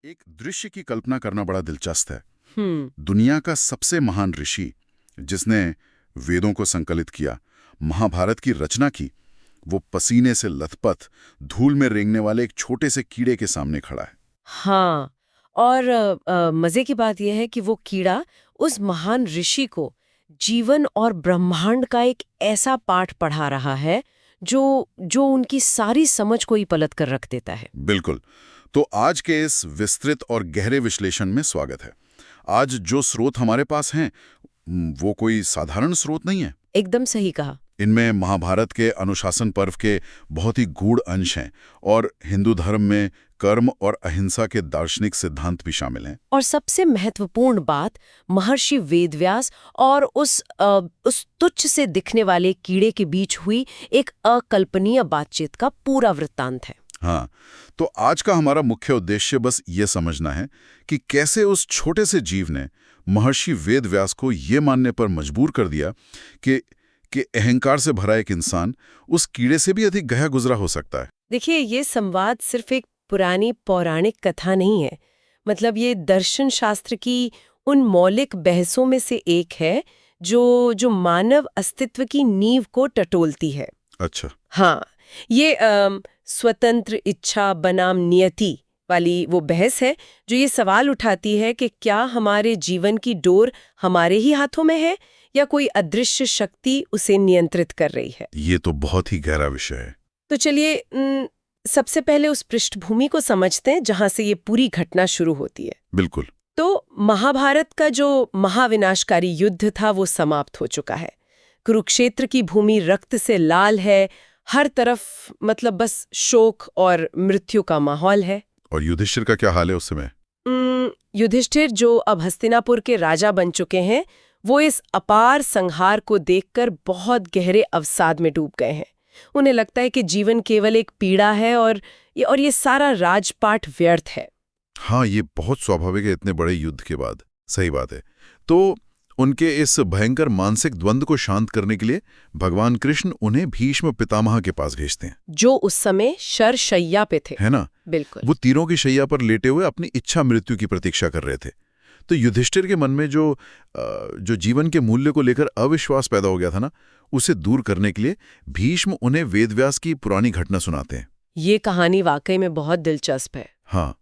एक दृश्य की कल्पना करना बड़ा दिलचस्प है। हम्म। दुनिया का सबसे महान ऋषि जिसने वेदों को संकलित किया, महाभारत की रचना की, वो पसीने से लथपथ धूल में रेंगने वाले एक छोटे से कीड़े के सामने खड़ा है। हाँ। और मजे की बात यह है कि वो कीड़ा उस महान ऋषि को जीवन और ब्रह्मांड का एक ऐसा पाठ पढ़ा रहा है जो जो उनकी सारी समझ को ही पलट कर रख देता है। बिल्कुल। तो आज के इस विस्तृत और गहरे विश्लेषण में स्वागत है। आज जो स्रोत हमारे पास हैं वो कोई साधारण स्रोत नहीं है। एकदम सही कहा। इनमें महाभारत के अनुशासन पर्व के बहुत ही गूढ़ अंश हैं और हिंदू धर्म में कर्म और अहिंसा के दार्शनिक सिद्धांत भी शामिल हैं। और सबसे महत्वपूर्ण बात, महर्षि वेदव्यास और उस तुच्छ से दिखने वाले कीड़े के बीच हुई एक अकल्पनीय बातचीत का पूरा वृत्तांत है। हाँ, तो आज का हमारा मुख्य उद्देश्य बस ये समझना है कि कैसे उस छोटे से जीव ने महर्षि वेदव्यास को ये मानने पर मजबूर कर दिया कि अहंकार से भरा एक इंसान उस कीड़े से भी अधिक गहरा गुजरा हो सकता है। देखिए, ये संवाद सिर्फ एक पुरानी पौराणिक कथा नहीं है। मतलब ये दर्शन शास्त्र की उन मौलिक बहसों में से एक है जो मानव अस्तित्व की नींव को टटोलती है। अच्छा। हाँ, ये स्वतंत्र इच्छा बनाम नियति वाली वो बहस है जो ये सवाल उठाती है कि क्या हमारे जीवन की डोर हमारे ही हाथों में है या कोई अदृश्य शक्ति उसे नियंत्रित कर रही है। ये तो बहुत ही गहरा विषय है। तो चलिए सबसे पहले उस पृष्ठभूमि को समझते हैं जहां से ये पूरी घटना शुरू होती है। बिल्कुल। तो महाभारत का जो महाविनाशकारी युद्ध था वो समाप्त हो चुका है। कुरुक्षेत्र की भूमि रक्त से लाल है, हर तरफ मतलब बस शोक और मृत्यु का माहौल है। और युधिष्ठिर का क्या हाल है उस समय? युधिष्ठिर, जो अब हस्तिनापुर के राजा बन चुके हैं, वो इस अपार संहार को देखकर बहुत गहरे अवसाद में डूब गए हैं। उन्हें लगता है कि जीवन केवल एक पीड़ा है और ये सारा राजपाट व्यर्थ है। हाँ, ये बहुत स्वाभाविक है इतने बड़े युद्ध के बाद। सही बात है। तो उनके इस भयंकर मानसिक द्वंद्व को शांत करने के लिए भगवान कृष्ण उन्हें भीष्म पितामह के पास भेजते हैं, जो उस समय शरशैया पे थे। है ना? बिल्कुल। वो तीरों की शैया पर लेटे हुए अपनी इच्छा मृत्यु की प्रतीक्षा कर रहे थे। तो युधिष्ठिर के मन में जो जीवन के मूल्य को लेकर अविश्वास पैदा हो गया था ना, उसे दूर करने के लिए भीष्म उन्हें वेदव्यास की पुरानी घटना सुनाते हैं। ये कहानी वाकई में बहुत दिलचस्प है। हाँ,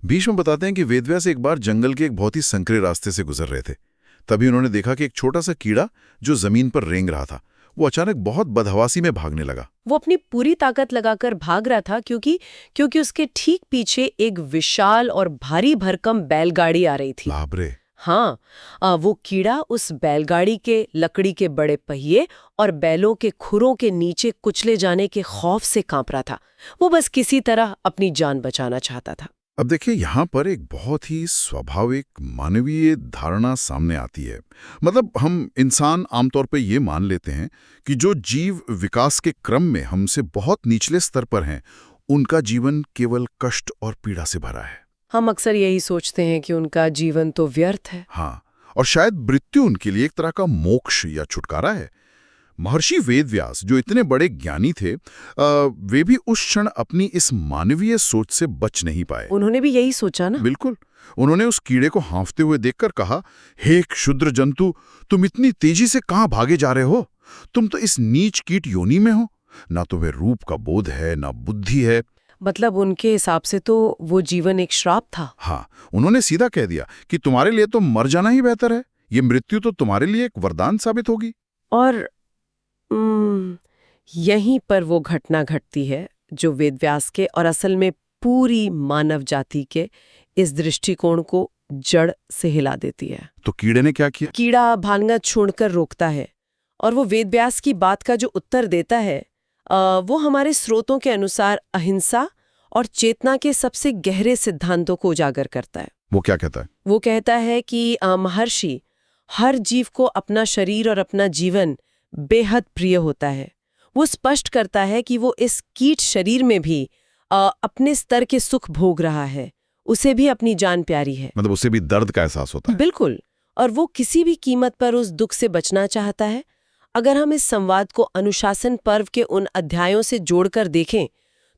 भीष्म बताते हैं कि वेदव्यास एक बार जंगल के एक बहुत ही संकरे रास्ते से गुजर रहे थे। तभी उन्होंने देखा कि एक छोटा सा कीड़ा जो जमीन पर रेंग रहा था, वो अचानक बहुत बदहवासी में भागने लगा। वो अपनी पूरी ताकत लगाकर भाग रहा था क्योंकि उसके ठीक पीछे एक विशाल और भारी भरकम बैलगाड़ी आ रही थी। बाप रे! हाँ, वो कीड़ा उस बैलगाड़ी के लकड़ी के बड़े पहिए और बैलों के खुरों के नीचे कुचले जाने के खौफ से कांप रहा था। वो बस किसी तरह अपनी जान बचाना चाहता था। अब देखिए, यहाँ पर एक बहुत ही स्वाभाविक मानवीय धारणा सामने आती है। मतलब हम इंसान आमतौर पे ये मान लेते हैं कि जो जीव विकास के क्रम में हमसे बहुत निचले स्तर पर हैं, उनका जीवन केवल कष्ट और पीड़ा से भरा है। हम अक्सर यही सोचते हैं कि उनका जीवन तो व्यर्थ है। हाँ, और शायद मृत्यु उनके लिए एक तरह का मोक्ष या छुटकारा है। महर्षि वेदव्यास जो इतने बड़े ज्ञानी थे, वे भी उस क्षण अपनी इस मानवीय सोच से बच नहीं पाए। उन्होंने भी यही सोचा ना? बिल्कुल। उन्होंने उस कीड़े को हांफते हुए देखकर कहा, हे क्षुद्र जंतु, तुम इतनी तेजी से कहां भागे जा रहे हो? तुम तो इस नीच कीट योनि में हो। ना तुम्हें रूप का बोध है, ना बुद्धि है। मतलब उनके हिसाब से तो वो जीवन एक श्राप था। हाँ, उन्होंने सीधा कह दिया कि तुम्हारे लिए तो मर जाना ही बेहतर है। ये मृत्यु तो तुम्हारे लिए एक वरदान साबित होगी। और यहीं पर वो घटना घटती है जो वेदव्यास के और असल में पूरी मानव जाति के इस दृष्टिकोण को जड़ से हिला देती है। तो कीड़े ने क्या किया? कीड़ा भागना छोड़कर रोकता है और वो वेदव्यास की बात का जो उत्तर देता है वो हमारे स्रोतों के अनुसार अहिंसा और चेतना के सबसे गहरे सिद्धांतों को उजागर करता है। वो क्या कहता है? वो कहता है कि महर्षि, हर जीव को अपना शरीर और अपना जीवन बेहद प्रिय होता है। वो स्पष्ट करता है कि वो इस कीट शरीर में भी अपने स्तर के सुख भोग रहा है। उसे भी अपनी जान प्यारी है। मतलब उसे भी दर्द का एहसास होता है। बिल्कुल। और वो किसी भी कीमत पर उस दुख से बचना चाहता है। अगर हम इस संवाद को अनुशासन पर्व के उन अध्यायों से जोड़कर देखें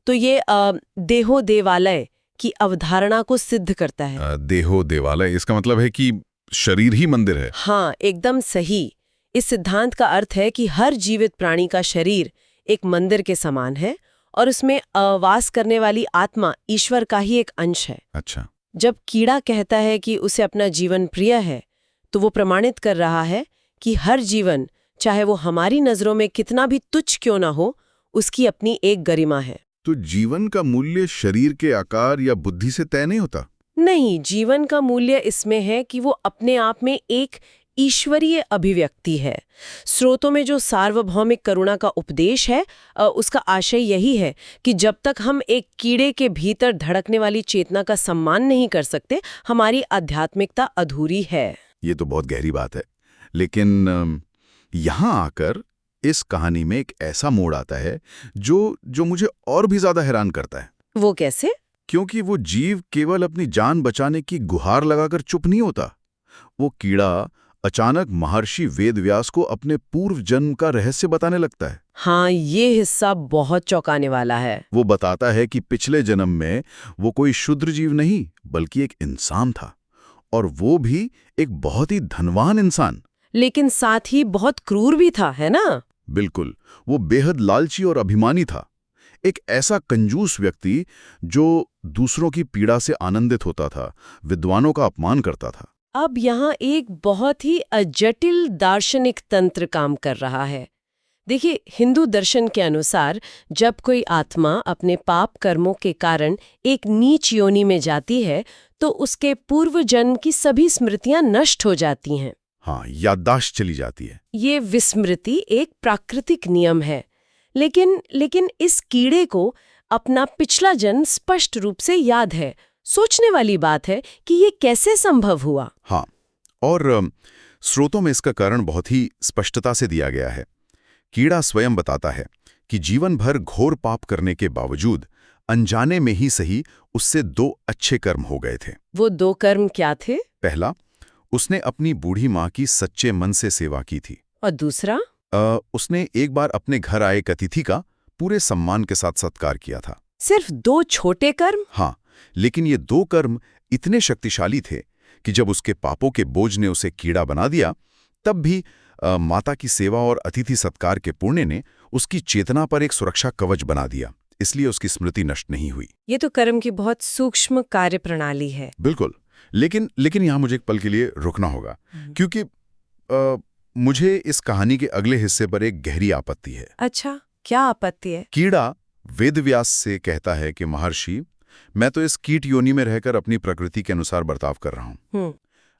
तो ये देहो देवालय की अवधारणा को सिद्ध करता है। देहो देवालय, इसका मतलब है कि शरीर ही मंदिर है। हाँ, एकदम सही। इस सिद्धांत का अर्थ है कि हर जीवित प्राणी का शरीर एक मंदिर के समान है और उसमें वास करने वाली आत्मा ईश्वर का ही एक अंश है। अच्छा। जब कीड़ा कहता है कि उसे अपना जीवन प्रिय है, तो वो प्रमाणित कर रहा है कि हर जीवन, चाहे वो हमारी नजरों में कितना भी तुच्छ क्यों ना हो, उसकी अपनी एक गरिमा है। तो जीवन का मूल्य शरीर के आकार या बुद्धि से तय नहीं होता? नहीं, जीवन का मूल्य इसमें है कि वो अपने आप में एक ईश्वरीय अभिव्यक्ति है। स्रोतों में जो सार्वभौमिक करुणा का उपदेश है, उसका आशय यही है कि जब तक हम एक कीड़े के भीतर धड़कने वाली चेतना का सम्मान नहीं कर सकते, हमारी आध्यात्मिकता अधूरी है। ये तो बहुत गहरी बात है। लेकिन यहाँ आकर इस कहानी में एक ऐसा मोड़ आता है जो मुझे और भी ज्यादा हैरान करता है। वो कैसे? क्योंकि वो जीव केवल अपनी जान बचाने की गुहार लगाकर चुप नहीं होता। वो कीड़ा अचानक महर्षि वेदव्यास को अपने पूर्व जन्म का रहस्य बताने लगता है। हाँ, ये हिस्सा बहुत चौंकाने वाला है। वो बताता है कि पिछले जन्म में वो कोई क्षुद्र जीव नहीं बल्कि एक इंसान था, और वो भी एक बहुत ही धनवान इंसान। लेकिन साथ ही बहुत क्रूर भी था, है ना? बिल्कुल, वो बेहद लालची और अभिमानी था। एक ऐसा कंजूस व्यक्ति जो दूसरों की पीड़ा से आनंदित होता था, विद्वानों का अपमान करता था। अब यहाँ एक बहुत ही जटिल दार्शनिक तंत्र काम कर रहा है। देखिए, हिंदू दर्शन के अनुसार जब कोई आत्मा अपने पाप कर्मों के कारण एक नीच योनि में जाती है, तो उसके पूर्व जन्म की सभी स्मृतियां नष्ट हो जाती हैं। हाँ, याददाश्त चली जाती है। ये विस्मृति एक प्राकृतिक नियम है, लेकिन इस कीड़े को अपना पिछला जन्म स्पष्ट रूप से याद है। सोचने वाली बात है कि ये कैसे संभव हुआ। हाँ, और स्रोतों में इसका कारण बहुत ही स्पष्टता से दिया गया है। कीड़ा स्वयं बताता है कि जीवन भर घोर पाप करने के बावजूद अनजाने में ही सही उससे 2 अच्छे कर्म हो गए थे। वो 2 कर्म क्या थे? पहला, उसने अपनी बूढ़ी माँ की सच्चे मन से सेवा की थी। और दूसरा? उसने एक बार अपने घर आए एक अतिथि का पूरे सम्मान के साथ सत्कार किया था। सिर्फ 2 छोटे कर्म? हाँ, लेकिन ये 2 कर्म इतने शक्तिशाली थे कि जब उसके पापों के बोझ ने उसे कीड़ा बना दिया, तब भी माता की सेवा और अतिथि सत्कार के पुण्य ने उसकी चेतना पर एक सुरक्षा कवच बना दिया, इसलिए उसकी स्मृति नष्ट नहीं हुई। ये तो कर्म की बहुत सूक्ष्म कार्य प्रणाली है। बिल्कुल, लेकिन यहाँ मुझे एक पल के लिए रुकना होगा, क्योंकि मुझे इस कहानी के अगले हिस्से पर एक गहरी आपत्ति है। अच्छा, क्या आपत्ति है? कीड़ा वेदव्यास से कहता है कि महर्षि, मैं तो इस कीट योनि में रहकर अपनी प्रकृति के अनुसार बर्ताव कर रहा हूँ।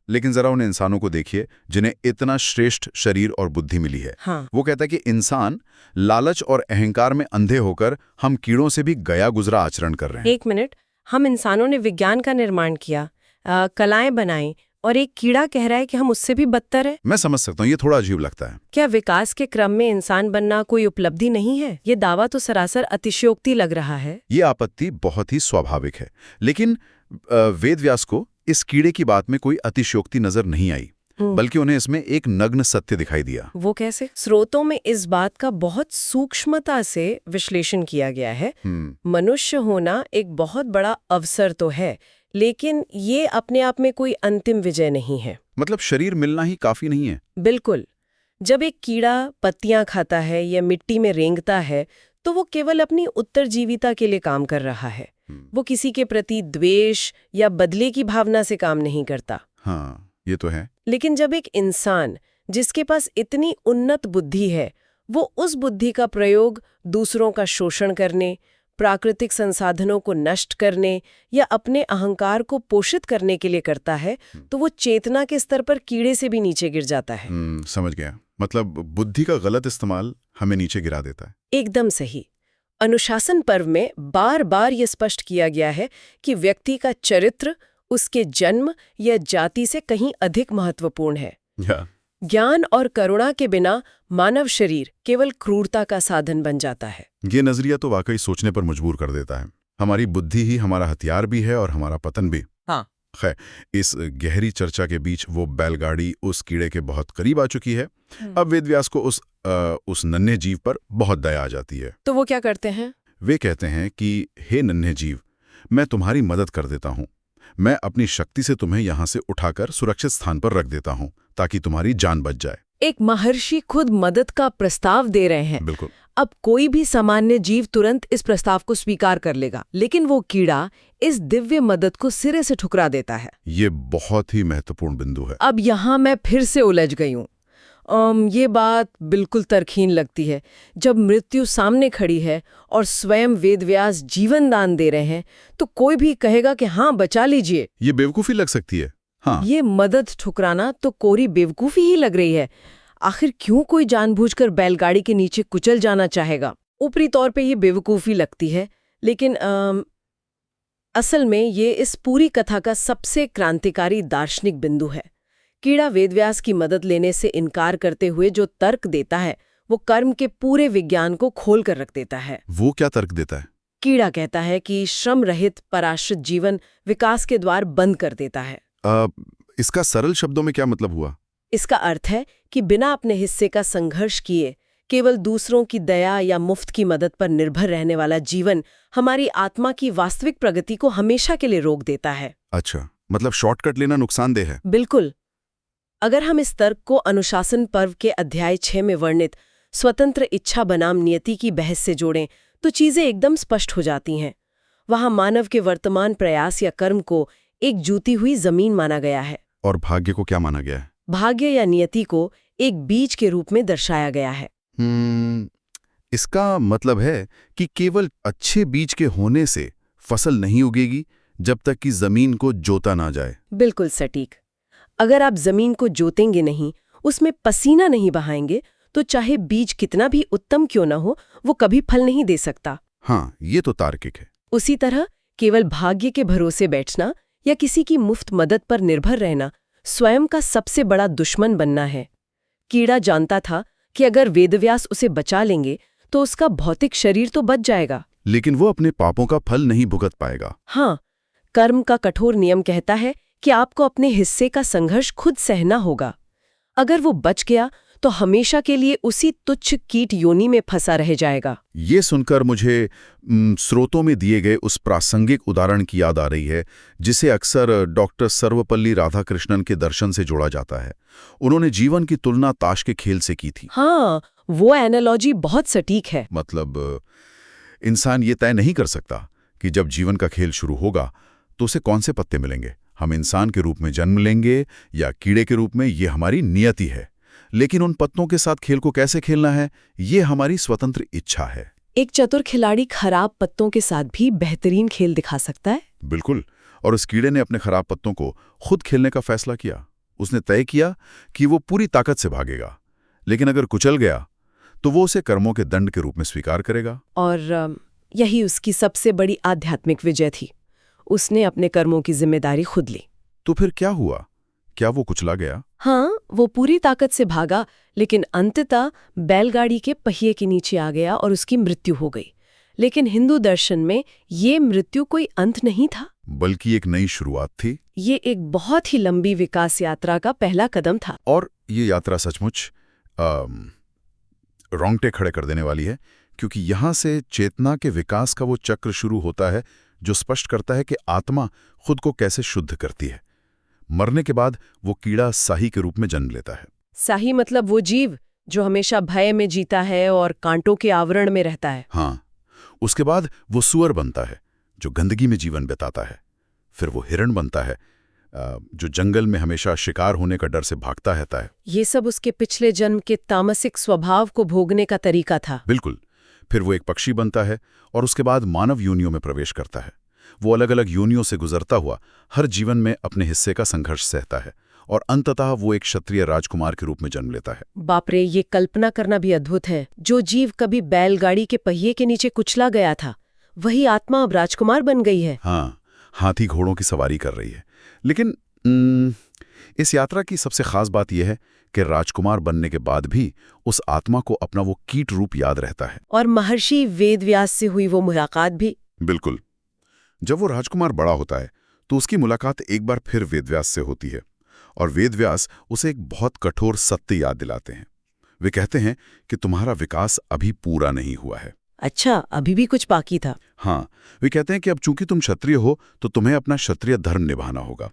लेकिन जरा उन इंसानों को देखिए जिन्हें इतना श्रेष्ठ शरीर और बुद्धि मिली है। हाँ। वो कहता है कि इंसान लालच और अहंकार में अंधे होकर हम कीड़ों से भी गया गुजरा आचरण कर रहे हैं। 1 मिनट, हम इंसानों ने विज्ञान का निर्माण किया, कलाएं बनाई, और एक कीड़ा कह रहा है कि हम उससे भी बदतर है। मैं समझ सकता हूँ, ये थोड़ा अजीब लगता है। क्या विकास के क्रम में इंसान बनना कोई उपलब्धि नहीं है? ये दावा तो सरासर अतिशयोक्ति लग रहा है। ये आपत्ति बहुत ही स्वाभाविक है, लेकिन वेदव्यास को इस कीड़े की बात में कोई अतिशयोक्ति नजर नहीं आई, बल्कि उन्हें इसमें एक नग्न सत्य दिखाई दिया। वो कैसे? स्रोतों में इस बात का बहुत सूक्ष्मता से विश्लेषण किया गया है। मनुष्य होना एक बहुत बड़ा अवसर तो है, लेकिन ये अपने आप में कोई अंतिम विजय नहीं है। मतलब शरीर मिलना ही काफी नहीं है। बिल्कुल। जब एक कीड़ा पत्तियां खाता है या मिट्टी में रेंगता है, तो वो केवल अपनी उत्तरजीविता के लिए काम कर रहा है। वो किसी के प्रति द्वेष या बदले की भावना से काम नहीं करता। हाँ, ये तो है। लेकिन जब एक इंसान जिसके पास इतनी उन्नत बुद्धि है, वो उस बुद्धि का प्रयोग दूसरों का शोषण करने, प्राकृतिक संसाधनों को नष्ट करने या अपने अहंकार को पोषित करने के लिए करता है, तो वो चेतना के स्तर पर कीड़े से भी नीचे गिर जाता है। समझ गया। मतलब बुद्धि का गलत इस्तेमाल हमें नीचे गिरा देता है। एकदम सही। अनुशासन पर्व में बार बार ये स्पष्ट किया गया है कि व्यक्ति का चरित्र उसके जन्म या जाति से कहीं अधिक महत्वपूर्ण है। ज्ञान और करुणा के बिना मानव शरीर केवल क्रूरता का साधन बन जाता है। ये नजरिया तो वाकई सोचने पर मजबूर कर देता है। हमारी बुद्धि ही हमारा हथियार भी है और हमारा पतन भी। हाँ। खैर, इस गहरी चर्चा के बीच वो बैलगाड़ी उस कीड़े के बहुत करीब आ चुकी है। अब वेदव्यास को उस नन्हे जीव पर बहुत दया आ जाती है। तो वो क्या करते हैं? वे कहते हैं कि हे नन्हे जीव, मैं तुम्हारी मदद कर देता हूँ। मैं अपनी शक्ति से तुम्हें यहाँ से उठाकर सुरक्षित स्थान पर रख देता हूँ ताकि तुम्हारी जान बच जाए। एक महर्षि खुद मदद का प्रस्ताव दे रहे हैं। बिल्कुल। अब कोई भी सामान्य जीव तुरंत इस प्रस्ताव को स्वीकार कर लेगा, लेकिन वो कीड़ा इस दिव्य मदद को सिरे से ठुकरा देता है। ये बहुत ही महत्वपूर्ण बिंदु है। अब यहाँ मैं फिर से उलझ गई हूँ। ये बात बिल्कुल तर्कहीन लगती है। जब मृत्यु सामने खड़ी है और स्वयं वेदव्यास जीवन दान दे रहे हैं, तो कोई भी कहेगा कि हाँ, बचा लीजिए। ये बेवकूफ़ी लग सकती है। हाँ, ये मदद ठुकराना तो कोरी बेवकूफ़ी ही लग रही है। आखिर क्यों कोई जानबूझकर बैलगाड़ी के नीचे कुचल जाना चाहेगा? ऊपरी तौर पे ये बेवकूफ़ी लगती है, लेकिन असल में ये इस पूरी कथा का सबसे क्रांतिकारी दार्शनिक बिंदु है। कीड़ा वेदव्यास की मदद लेने से इनकार करते हुए जो तर्क देता है, वो कर्म के पूरे विज्ञान को खोल कर रख देता है। वो क्या तर्क देता है? कीड़ा कहता है कि श्रम रहित पराश्रित जीवन विकास के द्वार बंद कर देता है। इसका सरल शब्दों में क्या मतलब हुआ? इसका अर्थ है कि बिना अपने हिस्से का संघर्ष किए केवल दूसरों की दया या मुफ्त की मदद पर निर्भर रहने वाला जीवन हमारी आत्मा की वास्तविक प्रगति को हमेशा के लिए रोक देता है। अच्छा, मतलब शॉर्टकट लेना नुकसानदेह है। बिल्कुल। अगर हम इस तर्क को अनुशासन पर्व के अध्याय 6 में वर्णित स्वतंत्र इच्छा बनाम नियति की बहस से जोड़ें, तो चीजें एकदम स्पष्ट हो जाती हैं। वहां मानव के वर्तमान प्रयास या कर्म को एक जूती हुई जमीन माना गया है। और भाग्य को क्या माना गया है? भाग्य या नियति को एक बीज के रूप में दर्शाया गया है। इसका मतलब है कि केवल अच्छे बीज के होने से फसल नहीं उगेगी जब तक कि जमीन को जोता ना जाए। बिल्कुल सटीक। अगर आप जमीन को जोतेंगे नहीं, उसमें पसीना नहीं बहाएंगे, तो चाहे बीज कितना भी उत्तम क्यों न हो, वो कभी फल नहीं दे सकता। हाँ, ये तो तार्किक है। उसी तरह केवल भाग्य के भरोसे बैठना या किसी की मुफ्त मदद पर निर्भर रहना स्वयं का सबसे बड़ा दुश्मन बनना है। कीड़ा जानता था कि अगर वेदव्यास उसे बचा लेंगे तो उसका भौतिक शरीर तो बच जाएगा, लेकिन वो अपने पापों का फल नहीं भुगत पाएगा। हाँ, कर्म का कठोर नियम कहता है कि आपको अपने हिस्से का संघर्ष खुद सहना होगा। अगर वो बच गया तो हमेशा के लिए उसी तुच्छ कीट योनि में फंसा रह जाएगा। ये सुनकर मुझे स्रोतों में दिए गए उस प्रासंगिक उदाहरण की याद आ रही है जिसे अक्सर डॉक्टर सर्वपल्ली राधाकृष्णन के दर्शन से जोड़ा जाता है। उन्होंने जीवन की तुलना ताश के खेल से की थी। हाँ, वो एनालॉजी बहुत सटीक है। मतलब इंसान ये तय नहीं कर सकता कि जब जीवन का खेल शुरू होगा तो उसे कौन से पत्ते मिलेंगे। हम इंसान के रूप में जन्म लेंगे या कीड़े के रूप में, ये हमारी नियति है। लेकिन उन पत्तों के साथ खेल को कैसे खेलना है, ये हमारी स्वतंत्र इच्छा है। एक चतुर खिलाड़ी खराब पत्तों के साथ भी बेहतरीन खेल दिखा सकता है। बिल्कुल। और उस कीड़े ने अपने खराब पत्तों को खुद खेलने का फैसला किया। उसने तय किया कि वो पूरी ताकत से भागेगा, लेकिन अगर कुचल गया तो वो उसे कर्मों के दंड के रूप में स्वीकार करेगा। और यही उसकी सबसे बड़ी आध्यात्मिक विजय थी। उसने अपने कर्मों की जिम्मेदारी खुद ली। तो फिर क्या हुआ? क्या वो कुचला गया? हाँ, वो पूरी ताकत से भागा, लेकिन अंततः बैलगाड़ी के पहिए के नीचे आ गया और उसकी मृत्यु हो गई। लेकिन हिंदू दर्शन में ये मृत्यु कोई अंत नहीं था, बल्कि एक नई शुरुआत थी। ये एक बहुत ही लंबी विकास यात्रा का पहला कदम था। और ये यात्रा सचमुच रोंगटे खड़े कर देने वाली है, क्योंकि यहाँ से चेतना के विकास का वो चक्र शुरू होता है जो स्पष्ट करता है कि आत्मा खुद को कैसे शुद्ध करती है। मरने के बाद वो कीड़ा साही के रूप में जन्म लेता है। साही मतलब वो जीव जो हमेशा भय में जीता है और कांटों के आवरण में रहता है। हाँ, उसके बाद वो सूअर बनता है जो गंदगी में जीवन बिताता है। फिर वो हिरण बनता है जो जंगल में हमेशा शिकार होने का डर से भागता रहता है। ये सब उसके पिछले जन्म के तामसिक स्वभाव को भोगने का तरीका था। बिल्कुल। फिर वो एक पक्षी बनता है और उसके बाद मानव योनियों में प्रवेश करता है। वो अलग अलग योनियों से गुजरता हुआ हर जीवन में अपने हिस्से का संघर्ष सहता है और अंततः वो एक क्षत्रिय राजकुमार के रूप में जन्म लेता है। बाप रे, ये कल्पना करना भी अद्भुत है। जो जीव कभी बैलगाड़ी के पहिए के नीचे कुचला गया था, वही आत्मा अब राजकुमार बन गई है। हाँ, हाथी घोड़ों की सवारी कर रही है। लेकिन इस यात्रा की सबसे खास बात यह है कि राजकुमार बनने के बाद भी उस आत्मा को अपना वो कीट रूप याद रहता है। और महर्षि वेदव्यास से हुई वो मुलाकात भी। बिल्कुल। जब वो राजकुमार बड़ा होता है तो उसकी मुलाकात एक बार फिर वेदव्यास से होती है और वेदव्यास उसे एक बहुत कठोर सत्य याद दिलाते हैं। वे कहते हैं कि तुम्हारा विकास अभी पूरा नहीं हुआ है। अच्छा, अभी भी कुछ बाकी था। हाँ, वे कहते हैं कि अब चूंकि तुम क्षत्रिय हो तो तुम्हें अपना क्षत्रिय धर्म निभाना होगा,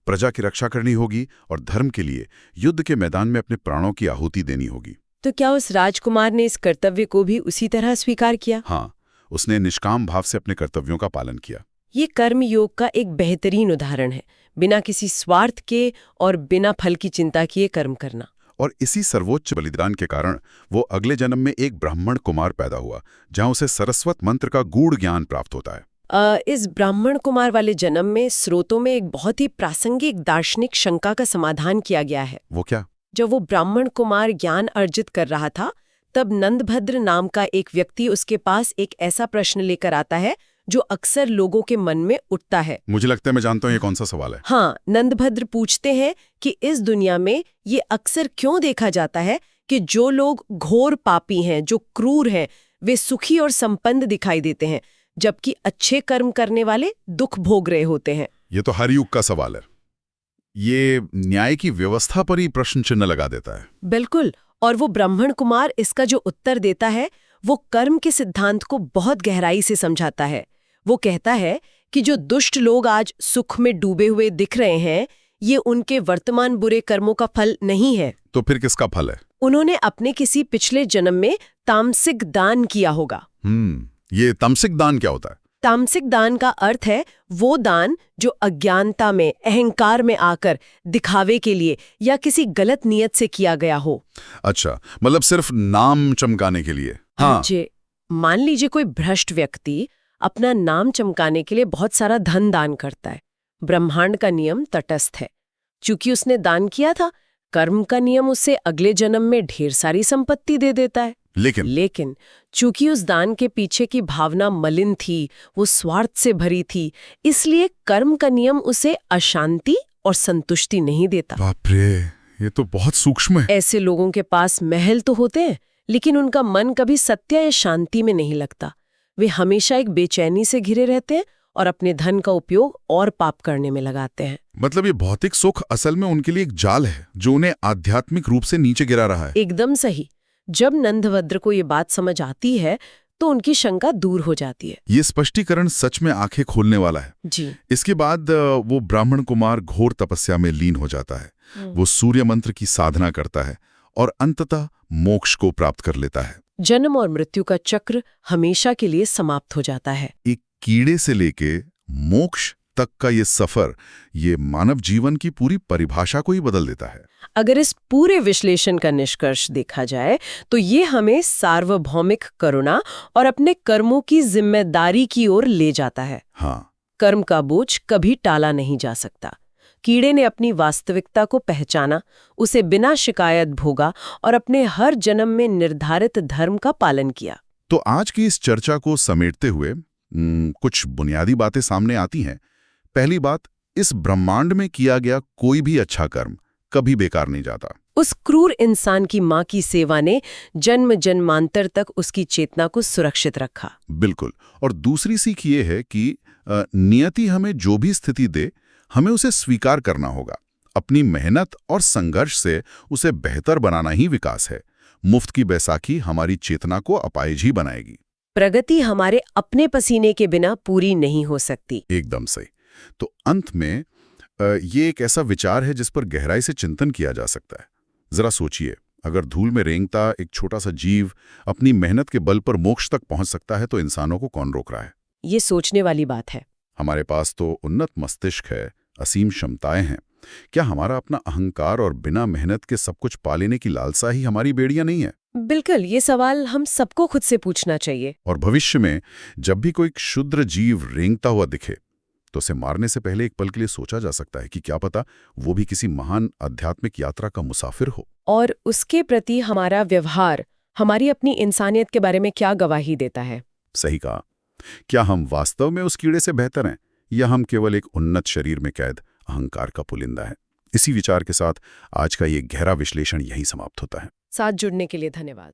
प्रजा की रक्षा करनी होगी और धर्म के लिए युद्ध के मैदान में अपने प्राणों की आहुति देनी होगी। तो क्या उस राजकुमार ने इस कर्तव्य को भी उसी तरह स्वीकार किया? हाँ, उसने निष्काम भाव से अपने कर्तव्यों का पालन किया। ये कर्म योग का एक बेहतरीन उदाहरण है, बिना किसी स्वार्थ के और बिना फल की चिंता किए कर्म करना। और इसी सर्वोच्च बलिदान के कारण वो अगले जन्म में एक ब्राह्मण कुमार पैदा हुआ, जहां उसे सरस्वत मंत्र का गूढ़ ज्ञान प्राप्त होता है। इस ब्राह्मण कुमार वाले जन्म में स्रोतों में एक बहुत ही प्रासंगिक दार्शनिक शंका का समाधान किया गया है। वो क्या? जब वो ब्राह्मण कुमार ज्ञान अर्जित कर रहा था, तब नंदभद्र नाम का एक व्यक्ति उसके पास एक ऐसा प्रश्न लेकर आता है जो अक्सर लोगों के मन में उठता है। मुझे लगता है मैं जानता हूँ ये कौन सा सवाल है। हाँ, नंदभद्र पूछते हैं कि इस दुनिया में ये अक्सर क्यों देखा जाता है कि जो लोग घोर पापी हैं, जो क्रूर हैं, वे सुखी और संपन्न दिखाई देते हैं, जबकि अच्छे कर्म करने वाले दुख भोग रहे होते हैं। ये तो हर युग का सवाल है। ये न्याय की व्यवस्था पर ही प्रश्न चिन्ह लगा देता है। बिल्कुल, और वो ब्राह्मण कुमार इसका जो उत्तर देता है वो कर्म के सिद्धांत को बहुत गहराई से समझाता है। वो कहता है कि जो दुष्ट लोग आज सुख में डूबे हुए दिख रहे हैं, ये उनके वर्तमान बुरे कर्मों का फल नहीं है। तो फिर किसका फल है? उन्होंने अपने किसी पिछले जन्म में तामसिक दान किया होगा। ये तामसिक दान क्या होता है? तामसिक दान का अर्थ है वो दान जो अज्ञानता में, अहंकार में आकर दिखावे के लिए या किसी गलत नियत से किया गया हो। अच्छा, मतलब सिर्फ नाम चमकाने के लिए। हाँ जी, मान लीजिए कोई भ्रष्ट व्यक्ति अपना नाम चमकाने के लिए बहुत सारा धन दान करता है। ब्रह्मांड का नियम तटस्थ है। चूंकि उसने दान किया था, कर्म का नियम उसे अगले जन्म में ढेर सारी संपत्ति दे देता है। लेकिन चूंकि उस दान के पीछे की भावना मलिन थी, वो स्वार्थ से भरी थी, इसलिए कर्म का नियम उसे अशांति और संतुष्टि नहीं देता। बाप रे, ये तो बहुत सूक्ष्म है। ऐसे लोगों के पास महल तो होते हैं, लेकिन उनका मन कभी सत्य या शांति में नहीं लगता। वे हमेशा एक बेचैनी से घिरे रहते हैं और अपने धन का उपयोग और पाप करने में लगाते हैं। मतलब ये भौतिक सुख असल में उनके लिए एक जाल है जो उन्हें आध्यात्मिक रूप से नीचे गिरा रहा है। एकदम सही। जब नंदभद्र को ये बात समझ आती है तो उनकी शंका दूर हो जाती है। ये स्पष्टीकरण सच में आंखें खोलने वाला है। जी। इसके बाद वो ब्राह्मण कुमार घोर तपस्या में लीन हो जाता है। वो सूर्य मंत्र की साधना करता है और अंततः मोक्ष को प्राप्त कर लेता है। जन्म और मृत्यु का चक्र हमेशा के लिए समाप्त हो जाता है। एक कीड़े से लेके मोक्ष तक का ये सफर, ये मानव जीवन की पूरी परिभाषा को ही बदल देता है। अगर इस पूरे विश्लेषण का निष्कर्ष देखा जाए तो ये हमें सार्वभौमिक करुणा और अपने कर्मों की जिम्मेदारी की ओर ले जाता है। हाँ, कर्म का बोझ कभी टाला नहीं जा सकता। कीड़े ने अपनी वास्तविकता को पहचाना, उसे बिना शिकायत भोगा और अपने हर जन्म में निर्धारित धर्म का पालन किया। तो आज की इस चर्चा को समेटते हुए कुछ बुनियादी बातें सामने आती हैं। पहली बात, इस ब्रह्मांड में किया गया कोई भी अच्छा कर्म कभी बेकार नहीं जाता। उस क्रूर इंसान की मां की सेवा ने जन्म जन्मांतर तक उसकी चेतना को सुरक्षित रखा। बिल्कुल। और दूसरी सीख ये है कि नियति हमें जो भी स्थिति दे, हमें उसे स्वीकार करना होगा। अपनी मेहनत और संघर्ष से उसे बेहतर बनाना ही विकास है। मुफ्त की बैसाखी हमारी चेतना को अपाहिज ही बनाएगी। प्रगति हमारे अपने पसीने के बिना पूरी नहीं हो सकती। एकदम सही। तो अंत में ये एक ऐसा विचार है जिस पर गहराई से चिंतन किया जा सकता है। जरा सोचिए, अगर धूल में रेंगता एक छोटा सा जीव अपनी मेहनत के बल पर मोक्ष तक पहुंच सकता है, तो इंसानों को कौन रोक रहा है? ये सोचने वाली बात है। हमारे पास तो उन्नत मस्तिष्क है, असीम क्षमताएं हैं। क्या हमारा अपना अहंकार और बिना मेहनत के सब कुछ पा लेने की लालसा ही हमारी बेड़ियां नहीं है? बिल्कुल, ये सवाल हम सबको खुद से पूछना चाहिए। और भविष्य में जब भी कोई क्षुद्र जीव रेंगता हुआ दिखे, तो उसे मारने से पहले एक पल के लिए सोचा जा सकता है कि क्या पता वो भी किसी महान आध्यात्मिक यात्रा का मुसाफिर हो। और उसके प्रति हमारा व्यवहार हमारी अपनी इंसानियत के बारे में क्या गवाही देता है? सही कहा। क्या हम वास्तव में उस कीड़े से बेहतर हैं, या हम केवल एक उन्नत शरीर में कैद अहंकार का पुलिंदा है? इसी विचार के साथ आज का ये गहरा विश्लेषण यहीं समाप्त होता है। साथ जुड़ने के लिए धन्यवाद।